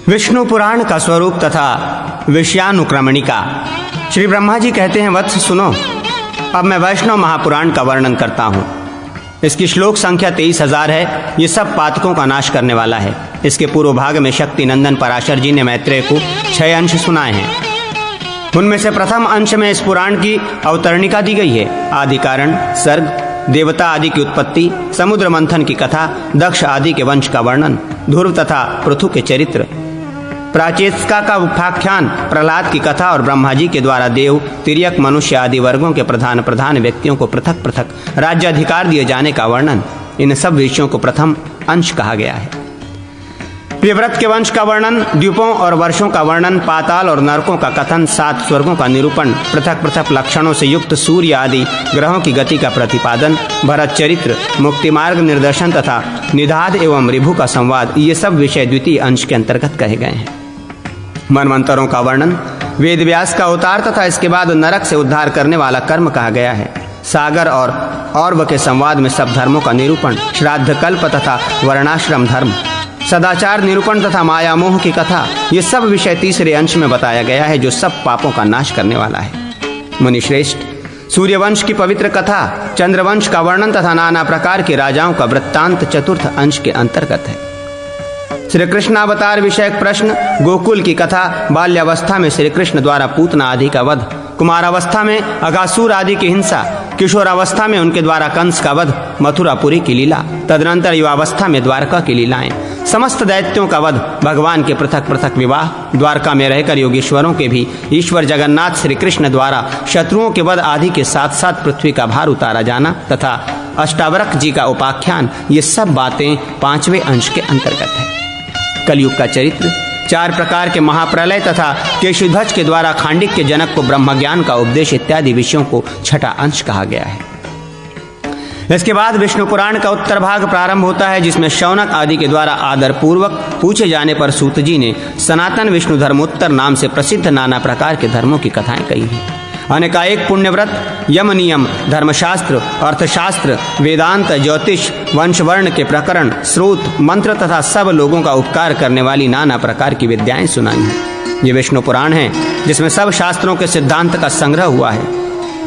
विष्णु पुराण का स्वरूप तथा विषयानुक्रमणिका। श्री ब्रह्मा जी कहते हैं, वत्स सुनो, अब मैं वैष्णव महापुराण का वर्णन करता हूँ। इसकी श्लोक संख्या 23,000 है। ये सब पातकों का नाश करने वाला है। इसके पूर्व भाग में शक्ति नंदन पराशर जी ने मैत्रेय को 6 अंश सुनाए हैं। उनमें से प्रथम अंश में इस पुराण की अवतरणिका दी गई है। आदि कारण, सर्ग, देवता आदि की उत्पत्ति, समुद्र मंथन की कथा, दक्ष आदि के वंश का वर्णन, ध्रुव तथा पृथु के चरित्र, प्राचेतस्का का उपाख्यान, प्रहलाद की कथा और ब्रह्मा जी के द्वारा देव, तिर्यक, मनुष्य आदि वर्गों के प्रधान व्यक्तियों को पृथक पृथक राज्याधिकार दिए जाने का वर्णन, इन सब विषयों को प्रथम अंश कहा गया है। प्रियव्रत के वंश का वर्णन, द्वीपों और वर्षों का वर्णन, पाताल और नरकों का कथन, 7 स्वर्गों का निरूपण, पृथक पृथक लक्षणों से युक्त सूर्य आदि ग्रहों की गति का प्रतिपादन, भरत चरित्र, मुक्ति मार्ग निर्देशन तथा निधाद एवं रिभु का संवाद, ये सब विषय द्वितीय अंश के अंतर्गत कहे गए हैं। मनवंतरों का वर्णन, वेद व्यास का अवतार तथा इसके बाद नरक से उद्धार करने वाला कर्म कहा गया है। सागर और और्व के संवाद में सब धर्मों का निरूपण, श्राद्ध कल्प तथा वर्णाश्रम धर्म, सदाचार निरूपण तथा माया मोह की कथा, ये सब विषय तीसरे अंश में बताया गया है, जो सब पापों का नाश करने वाला है। मुनिश्रेष्ठ, सूर्यवंश की पवित्र कथा, चंद्रवंश का वर्णन तथा नाना प्रकार के राजाओं का वृत्तांत चतुर्थ अंश के अंतर्गत है। श्री कृष्ण अवतार विषयक प्रश्न, गोकुल की कथा, बाल्यावस्था में श्री कृष्ण द्वारा पूतना आदि का वध, कुमारावस्था में अगासुर आदि की हिंसा, किशोरावस्था में उनके द्वारा कंस का वध, मथुरापुरी की लीला, तदनंतर युवावस्था में द्वारका की लीलाएं, समस्त दैत्यों का वध, भगवान के पृथक पृथक विवाह, द्वारका में रहकर योगेश्वरों के भी ईश्वर जगन्नाथ श्री कृष्ण द्वारा शत्रुओं के वध आदि के साथ साथ पृथ्वी का भार उतारा जाना तथा अष्टावक्र जी का उपाख्यान, ये सब बातें 5वें अंश के अंतर्गत है। कलयुग का चरित्र, 4 प्रकार के महाप्रलय तथा केशुध्वज के द्वारा खांडिक के जनक को ब्रह्म ज्ञान का उपदेश इत्यादि विषयों को 6ठा अंश कहा गया है। इसके बाद विष्णु पुराण का उत्तर भाग प्रारंभ होता है, जिसमें शौनक आदि के द्वारा आदर पूर्वक पूछे जाने पर सूत जी ने सनातन विष्णु धर्मोत्तर नाम से प्रसिद्ध नाना प्रकार के धर्मों की कथाएं कही हैं। अनेकाएक पुण्यव्रत, यम नियम, धर्मशास्त्र, अर्थशास्त्र, वेदांत, ज्योतिष, वंशवर्ण के प्रकरण, स्रोत, मंत्र तथा सब लोगों का उपकार करने वाली नाना प्रकार की विद्याएं सुनाई हैं। ये विष्णु पुराण है, जिसमें सब शास्त्रों के सिद्धांत का संग्रह हुआ है।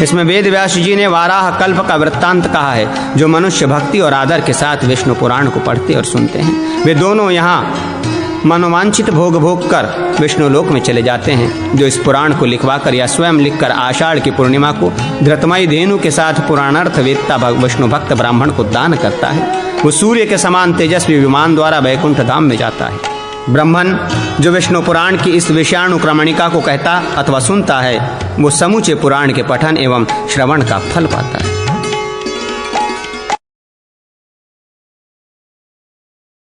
इसमें वेद व्यास जी ने वाराह कल्प का वृत्तांत कहा है, जो मनुष्य भक्ति और आदर के साथ विष्णु पुराण को पढ़ते और सुनते हैं, वे दोनों यहाँ मनोवांछित भोग कर विष्णु लोक में चले जाते हैं। जो इस पुराण को लिखवाकर या स्वयं लिखकर आषाढ़ की पूर्णिमा को धृतमयी धेनु के साथ पुराणार्थ वेदता विष्णु भक्त ब्राह्मण को दान करता है, वो सूर्य के समान तेजस्वी विमान द्वारा वैकुंठ धाम में जाता है। ब्राह्मण जो विष्णु पुराण की इस विषयानुक्रमणिका को कहता अथवा सुनता है, वो समूचे पुराण के पठन एवं श्रवण का फल पाता है।